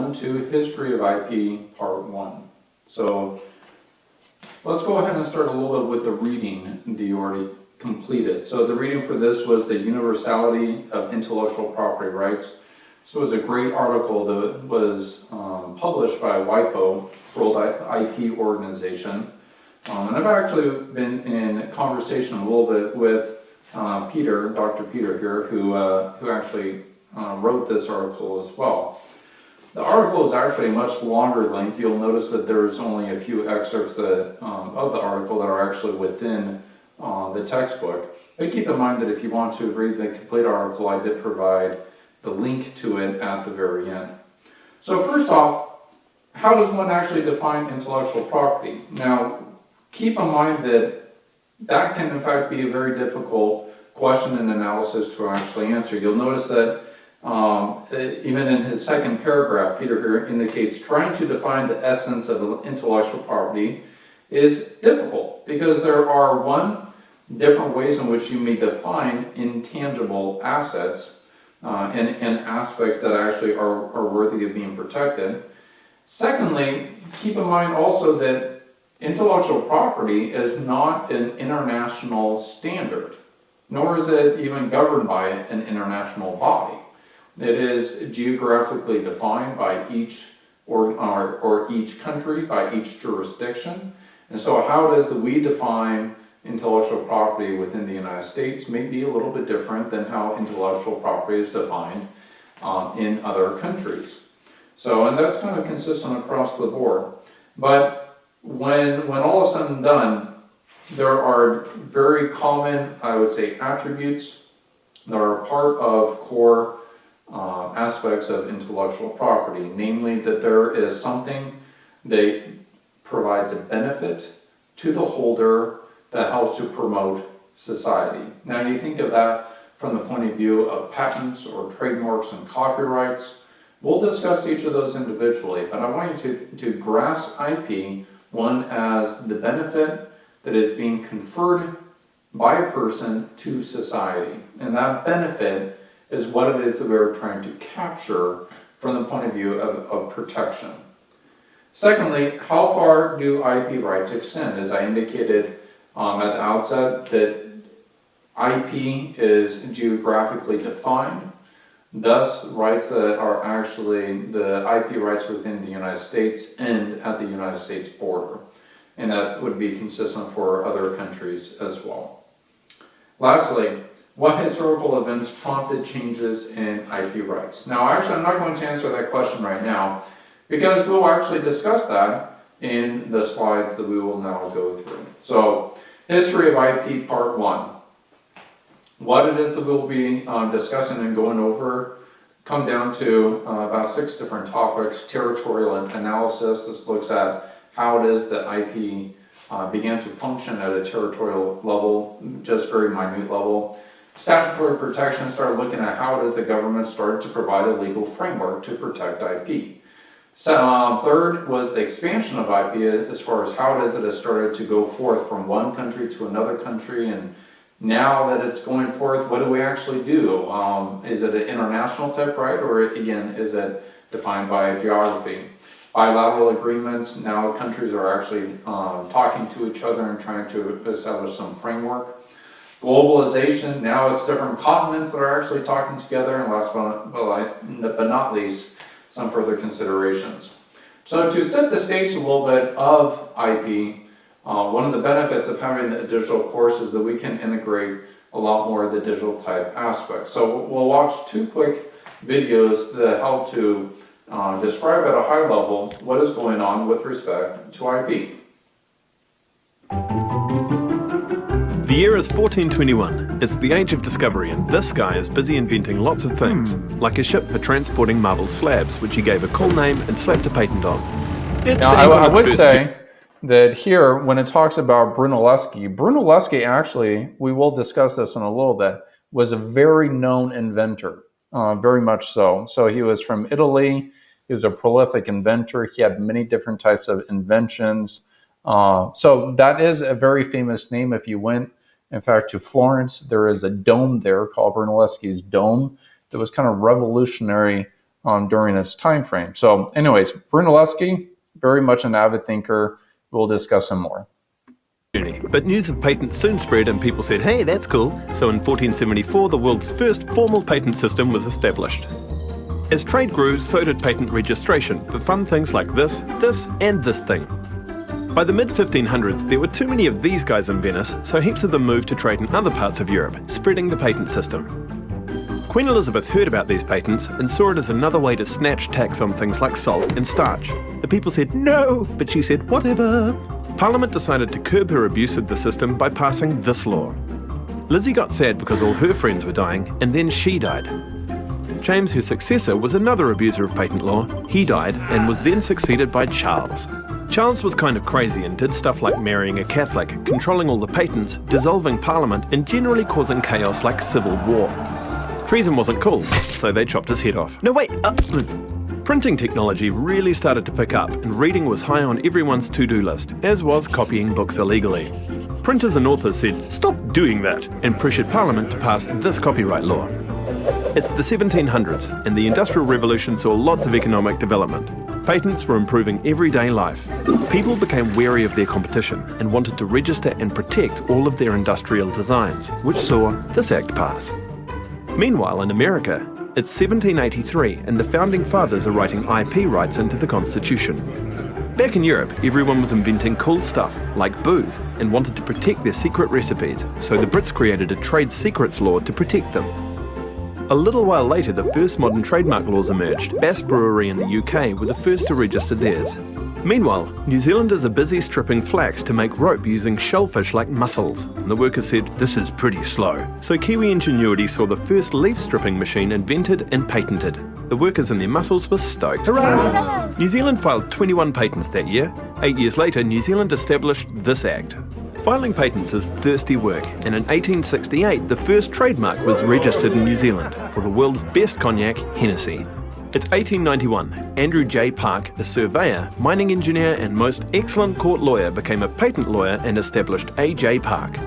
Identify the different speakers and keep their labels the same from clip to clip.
Speaker 1: welcome to History of IP Part 1. So let's go ahead and start a little bit with the reading that you already completed. So the reading for this was The Universality of Intellectual Property Rights. So it was a great article that was published by WIPO, World IP Organization. And I've actually been in conversation a little bit with Peter, Dr. Peter here, who actually wrote this article as well. The article is actually a much longer length. You'll notice that there's only a few excerpts of the article that are actually within the textbook. But keep in mind that if you want to read the complete article, I did provide the link to it at the very end. So first off, how does one actually define intellectual property? Now, keep in mind that can in fact be a very difficult question and analysis to actually answer. You'll notice that even in his second paragraph, Peter here indicates trying to define the essence of intellectual property is difficult because there are different ways in which you may define intangible assets and aspects that actually are worthy of being protected. Secondly, keep in mind also that intellectual property is not an international standard, nor is it even governed by an international body. It is geographically defined by each or each country, by each jurisdiction. And so how does we define intellectual property within the United States may be a little bit different than how intellectual property is defined in other countries. So, and that's kind of consistent across the board. But when all is said and done, there are very common, I would say, attributes that are part of core aspects of intellectual property, namely that there is something that provides a benefit to the holder that helps to promote society. Now you think of that from the point of view of patents or trademarks and copyrights. We'll discuss each of those individually, but I want you to grasp IP, one, as the benefit that is being conferred by a person to society. And that benefit is what it is that we're trying to capture from the point of view of protection. Secondly, how far do IP rights extend? As I indicated at the outset, that IP is geographically defined. Thus, rights that are actually the IP rights within the United States end at the United States border. And that would be consistent for other countries as well. Lastly, what historical events prompted changes in IP rights? Now, actually, I'm not going to answer that question right now because we'll actually discuss that in the slides that we will now go through. So, History of IP Part 1. What it is that we'll be discussing and going over come down to about 6 different topics. Territorial analysis. This looks at how it is that IP began to function at a territorial level, just very minute level. Statutory protection started looking at how it is the government started to provide a legal framework to protect IP. So, third was the expansion of IP as far as how it is that it started to go forth from one country to another country, and now that it's going forth, what do we actually do? Is it an international type right, or again, is it defined by geography? Bilateral agreements, now countries are actually talking to each other and trying to establish some framework. Globalization, now it's different continents that are actually talking together, and last but not least, some further considerations. So to set the stage a little bit of IP, one of the benefits of having a digital course is that we can integrate a lot more of the digital type aspects. So we'll watch 2 quick videos that help to describe at a high level what is going on with respect to IP.
Speaker 2: The year is 1421. It's the age of discovery, and this guy is busy inventing lots of things, like a ship for transporting marble slabs, which he gave a cool name and slapped a patent on.
Speaker 1: Now, I would say that here, when it talks about Brunelleschi actually, we will discuss this in a little bit, was a very known inventor, very much so. So he was from Italy. He was a prolific inventor. He had many different types of inventions. So that is a very famous name. If you went, in fact, to Florence, there is a dome there called Brunelleschi's Dome that was kind of revolutionary during its time frame. So anyways, Brunelleschi, very much an avid thinker. We'll discuss him more.
Speaker 2: But news of patents soon spread and people said, hey, that's cool. So in 1474, the world's first formal patent system was established. As trade grew, so did patent registration for fun things like this, and this thing. By the mid-1500s, there were too many of these guys in Venice, so heaps of them moved to trade in other parts of Europe, spreading the patent system. Queen Elizabeth heard about these patents and saw it as another way to snatch tax on things like salt and starch. The people said no, but she said whatever. Parliament decided to curb her abuse of the system by passing this law. Lizzie got sad because all her friends were dying, and then she died. James, her successor, was another abuser of patent law. He died and was then succeeded by Charles. Charles was kind of crazy and did stuff like marrying a Catholic, controlling all the patents, dissolving Parliament, and generally causing chaos like civil war. Treason wasn't cool, so they chopped his head off. No, wait! Printing technology really started to pick up, and reading was high on everyone's to-do list, as was copying books illegally. Printers and authors said, stop doing that, and pressured Parliament to pass this copyright law. It's the 1700s, and the Industrial Revolution saw lots of economic development. Patents were improving everyday life. People became wary of their competition and wanted to register and protect all of their industrial designs, which saw this act pass. Meanwhile, in America, it's 1783 and the Founding Fathers are writing IP rights into the Constitution. Back in Europe, everyone was inventing cool stuff, like booze, and wanted to protect their secret recipes, so the Brits created a trade secrets law to protect them. A little while later, the first modern trademark laws emerged. Bass Brewery in the UK were the first to register theirs. Meanwhile, New Zealanders are busy stripping flax to make rope using shellfish like mussels. And the workers said, this is pretty slow. So Kiwi ingenuity saw the first leaf stripping machine invented and patented. The workers and their muscles were stoked. Hooray! New Zealand filed 21 patents that year. 8 years later, New Zealand established this act. Filing patents is thirsty work, and in 1868, the first trademark was registered in New Zealand for the world's best cognac, Hennessy. It's 1891. Andrew J. Park, a surveyor, mining engineer, and most excellent court lawyer, became a patent lawyer and established A.J. Park.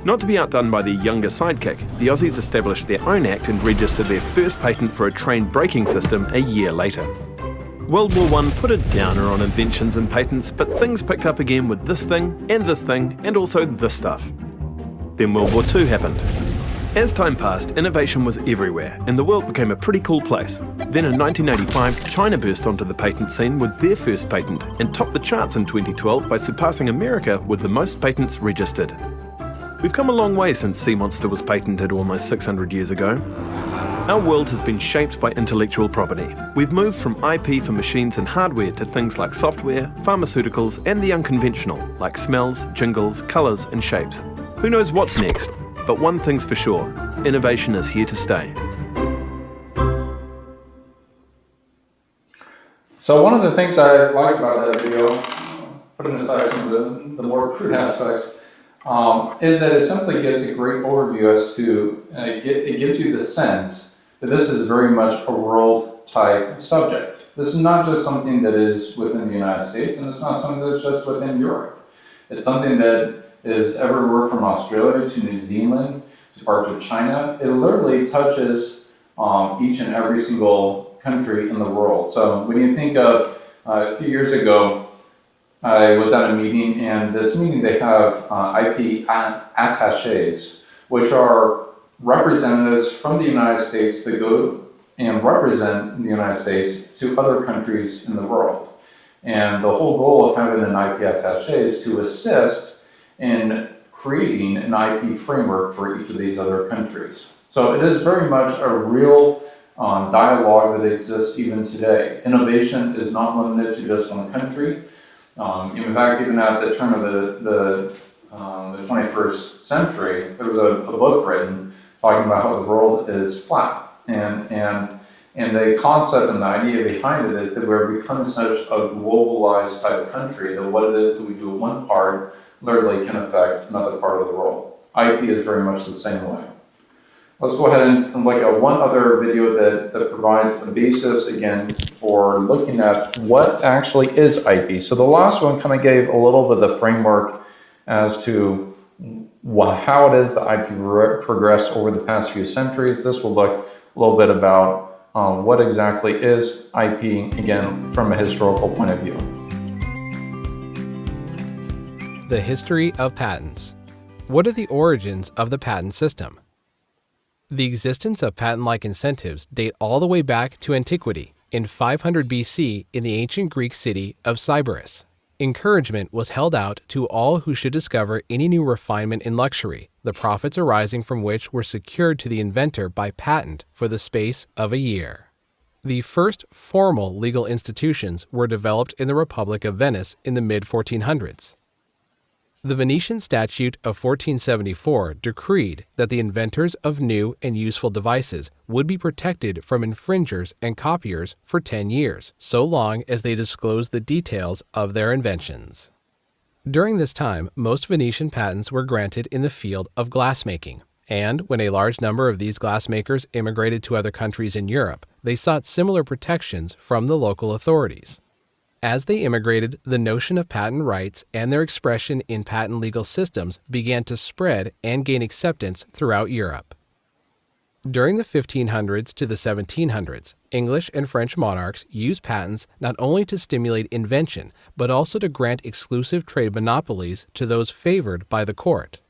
Speaker 2: Not to be outdone by their younger sidekick, the Aussies established their own act and registered their first patent for a train braking system a year later. World War I put a downer on inventions and patents, but things picked up again with this thing, and also this stuff. Then World War II happened. As time passed, innovation was everywhere, and the world became a pretty cool place. Then in 1985, China burst onto the patent scene with their first patent, and topped the charts in 2012 by surpassing America with the most patents registered. We've come a long way since Sea Monster was patented almost 600 years ago. Our world has been shaped by intellectual property. We've moved from IP for machines and hardware to things like software, pharmaceuticals, and the unconventional, like smells, jingles, colours, and shapes. Who knows what's next? But one thing's for sure, innovation is here to stay.
Speaker 1: So one of the things I liked about that video, putting aside some of the more crude aspects, is that it simply gives a great overview as to, it gives you the sense that this is very much a world type subject. This is not just something that is within the United States, and it's not something that's just within Europe. It's something that is everywhere from Australia to New Zealand to parts of China. It literally touches each and every single country in the world. So when you think of a few years ago, I was at a meeting, and this meeting they have IP attaches, which are representatives from the United States that go and represent the United States to other countries in the world. And the whole goal of having an IP attaché is to assist in creating an IP framework for each of these other countries. So it is very much a real dialogue that exists even today. Innovation is not limited to just one country. In fact, even at the turn of the 21st century, there was a book written talking about how the world is flat. And the concept and the idea behind it is that we're becoming such a globalized type of country that what it is that we do in one part literally can affect another part of the world. IP is very much the same way. Let's go ahead and look at one other video that provides a basis, again, for looking at what actually is IP. So the last one kind of gave a little bit of the framework as to how it is the IP progressed over the past few centuries. This will look a little bit about what exactly is IP, again, from a historical point of view.
Speaker 3: The history of patents. What are the origins of the patent system? The existence of patent-like incentives date all the way back to antiquity, in 500 BC in the ancient Greek city of Sybaris. Encouragement was held out to all who should discover any new refinement in luxury, the profits arising from which were secured to the inventor by patent for the space of a year. The first formal legal institutions were developed in the Republic of Venice in the mid-1400s. The Venetian Statute of 1474 decreed that the inventors of new and useful devices would be protected from infringers and copiers for 10 years, so long as they disclosed the details of their inventions. During this time, most Venetian patents were granted in the field of glassmaking, and when a large number of these glassmakers immigrated to other countries in Europe, they sought similar protections from the local authorities. As they immigrated, the notion of patent rights and their expression in patent legal systems began to spread and gain acceptance throughout Europe. During the 1500s to the 1700s, English and French monarchs used patents not only to stimulate invention, but also to grant exclusive trade monopolies to those favored by the court.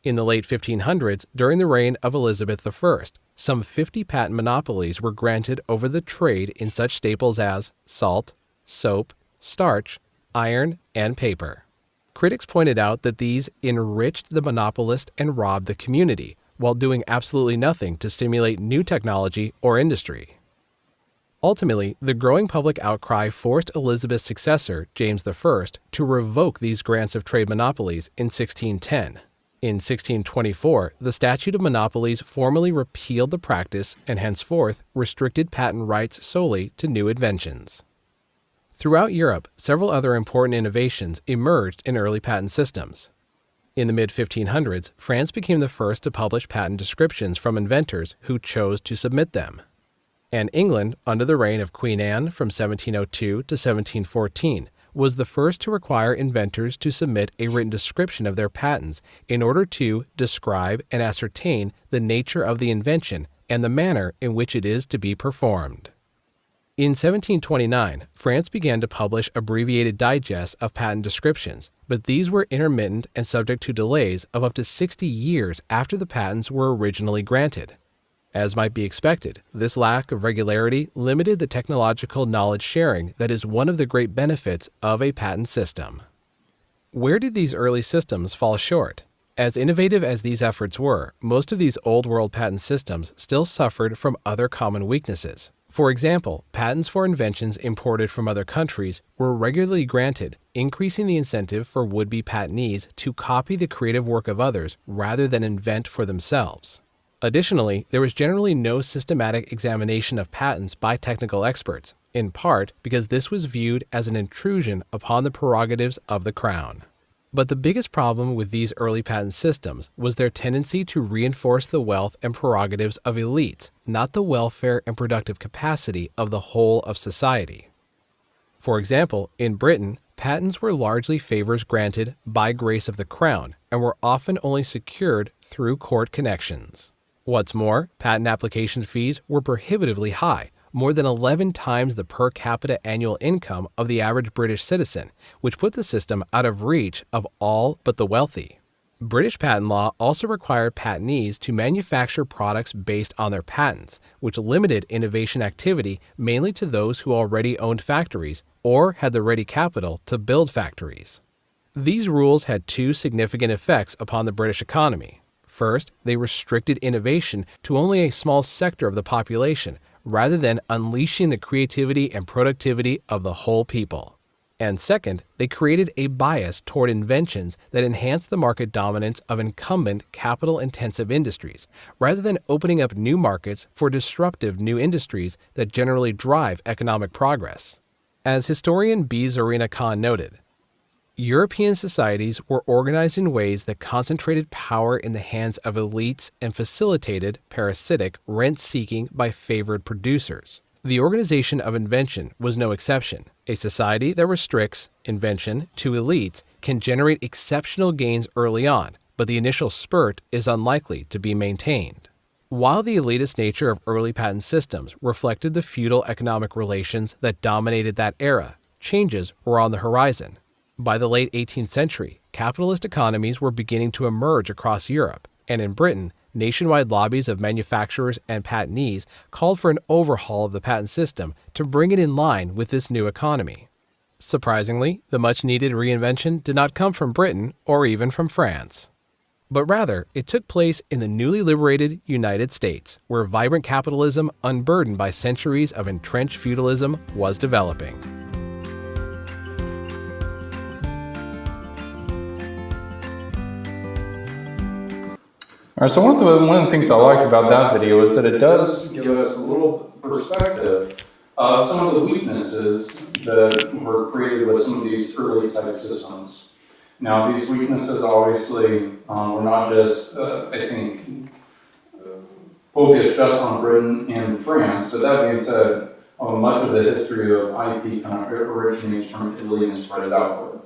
Speaker 3: In the late 1500s, during the reign of Elizabeth I, some 50 patent monopolies were granted over the trade in such staples as salt, soap, starch, iron, and paper. Critics pointed out that these enriched the monopolist and robbed the community, while doing absolutely nothing to stimulate new technology or industry. Ultimately, the growing public outcry forced Elizabeth's successor, James I, to revoke these grants of trade monopolies in 1610. In 1624, the Statute of Monopolies formally repealed the practice and henceforth restricted patent rights solely to new inventions. Throughout Europe, several other important innovations emerged in early patent systems. In the mid-1500s, France became the first to publish patent descriptions from inventors who chose to submit them. And England, under the reign of Queen Anne from 1702 to 1714, was the first to require inventors to submit a written description of their patents in order to describe and ascertain the nature of the invention and the manner in which it is to be performed. In 1729, France began to publish abbreviated digests of patent descriptions, but these were intermittent and subject to delays of up to 60 years after the patents were originally granted. As might be expected, this lack of regularity limited the technological knowledge sharing that is one of the great benefits of a patent system. Where did these early systems fall short? As innovative as these efforts were, most of these old-world patent systems still suffered from other common weaknesses. For example, patents for inventions imported from other countries were regularly granted, increasing the incentive for would-be patentees to copy the creative work of others rather than invent for themselves. Additionally, there was generally no systematic examination of patents by technical experts, in part because this was viewed as an intrusion upon the prerogatives of the Crown. But the biggest problem with these early patent systems was their tendency to reinforce the wealth and prerogatives of elites, not the welfare and productive capacity of the whole of society. For example, in Britain, patents were largely favors granted by grace of the Crown and were often only secured through court connections. What's more, patent application fees were prohibitively high, more than 11 times the per capita annual income of the average British citizen, which put the system out of reach of all but the wealthy. British patent law also required patentees to manufacture products based on their patents, which limited innovation activity mainly to those who already owned factories or had the ready capital to build factories. These rules had two significant effects upon the British economy. First, they restricted innovation to only a small sector of the population, rather than unleashing the creativity and productivity of the whole people. And second, they created a bias toward inventions that enhanced the market dominance of incumbent capital-intensive industries, rather than opening up new markets for disruptive new industries that generally drive economic progress. As historian B. Zarina Khan noted, European societies were organized in ways that concentrated power in the hands of elites and facilitated parasitic rent-seeking by favored producers. The organization of invention was no exception. A society that restricts invention to elites can generate exceptional gains early on, but the initial spurt is unlikely to be maintained. While the elitist nature of early patent systems reflected the feudal economic relations that dominated that era, changes were on the horizon. By the late 18th century, capitalist economies were beginning to emerge across Europe, and in Britain, nationwide lobbies of manufacturers and patentees called for an overhaul of the patent system to bring it in line with this new economy. Surprisingly, the much-needed reinvention did not come from Britain or even from France, but rather it took place in the newly liberated United States, where vibrant capitalism unburdened by centuries of entrenched feudalism was developing.
Speaker 1: All right, so one of the things I like about that video is that it does give us a little perspective of some of the weaknesses that were created with some of these early type systems. Now, these weaknesses obviously were not just, I think, focused just on Britain and France, but that being said, much of the history of IP kind of originates from Italy and spreads outward.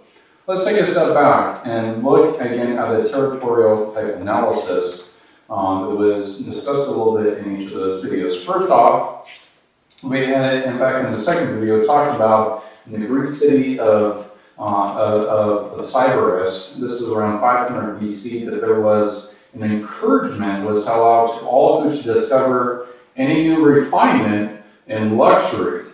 Speaker 1: Let's take a step back and look again at the territorial type analysis that was discussed a little bit in each of those videos. First off, we had, and back in the second video, talked about in the Greek city of Sybaris, this is around 500 BC, that there was an encouragement was to allow to all who should discover any new refinement and luxury.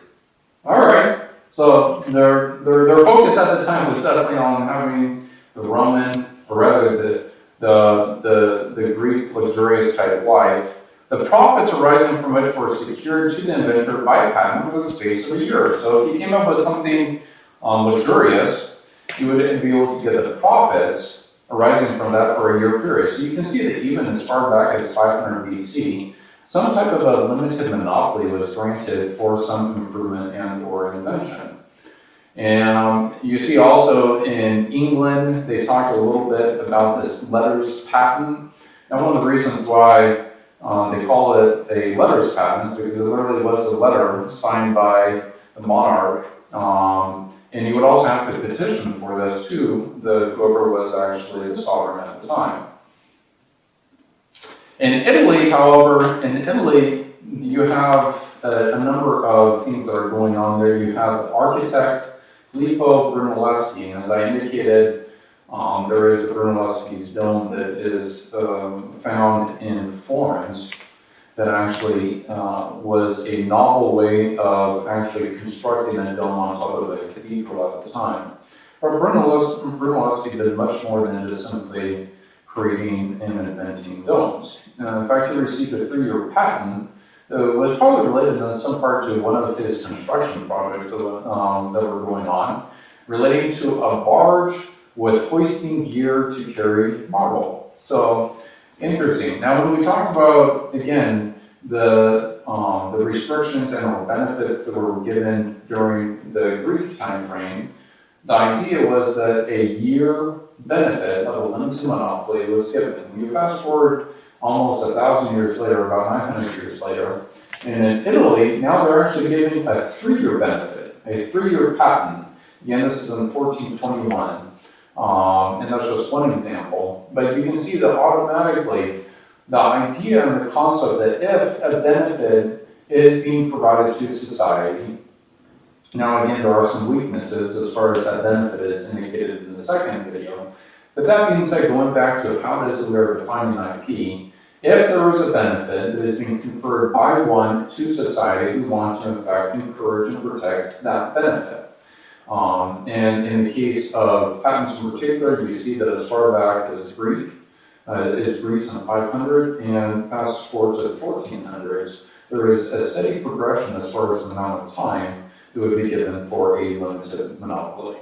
Speaker 1: All right. So their focus at the time was definitely on having the Roman, or rather the Greek luxurious type life. The profits arising from which were secured to the inventor by patent for the space of a year. So if he came up with something luxurious, he would be able to get the profits arising from that for a year period. So you can see that even as far back as 500 BC, some type of a limited monopoly was granted for some improvement and or invention. And you see also in England, they talked a little bit about this letters patent. And one of the reasons why they call it a letters patent is because it literally was a letter signed by the monarch. And you would also have to petition for this too, whoever was actually the sovereign at the time. In Italy, however, you have a number of things that are going on there. You have architect Filippo Brunelleschi, and as I indicated, there is the Brunelleschi's dome that is found in Florence that actually was a novel way of actually constructing a dome on top of a cathedral at the time. But Brunelleschi did much more than just simply creating and inventing domes. In fact, he received a 3-year patent that was probably related in some part to one of his construction projects that were going on, relating to a barge with hoisting gear to carry marble. So, interesting. Now, when we talk about, again, the restrictions and benefits that were given during the Greek time frame, the idea was that a year benefit of a limited monopoly was given. You fast forward almost 1,000 years later, about 900 years later, and in Italy, now they're actually giving a 3-year benefit, a 3-year patent. Again, this is in 1421, and that's just one example. But you can see that automatically, the idea and the concept that if a benefit is being provided to society, now again, there are some weaknesses as far as that benefit is indicated in the second video. But that being said, going back to how it is that we are defining IP, if there was a benefit that is being conferred by one to society, we want to in fact encourage and protect that benefit. And in the case of patents in particular, you see that as far back as Greece in 500, and fast forward to the 1400s, there is a steady progression as far as the amount of time that would be given for a limited monopoly.